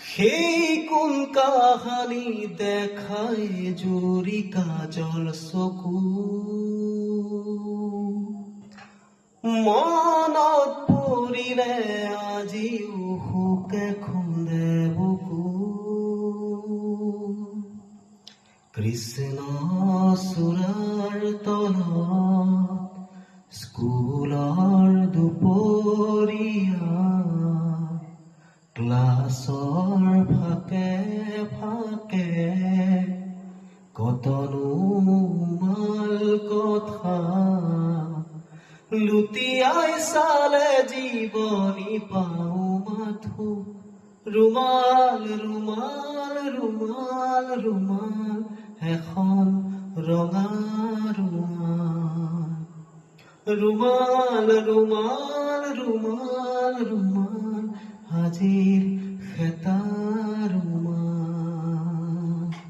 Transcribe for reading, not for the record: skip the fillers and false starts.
সেই কোন কাহানি দেখায় জুৰি কাজল চকু মনত পৰিলে আজিও সুকে খুন্দে বুকু কৃষ্ণ চূড়াৰ তলত স্কুলৰ দুপৰীয়া ক্লাছৰ ফাকে ফাকে কতনো মাল কথা লুটিয়াই চালে জীৱনী পাওঁ মাথো ৰুমাল ৰুমাল ৰুমাল ৰুমাল এখন ৰঙা ৰুমাল ৰুমাল ৰুমাল ৰুমাল ৰুমাল আজিৰ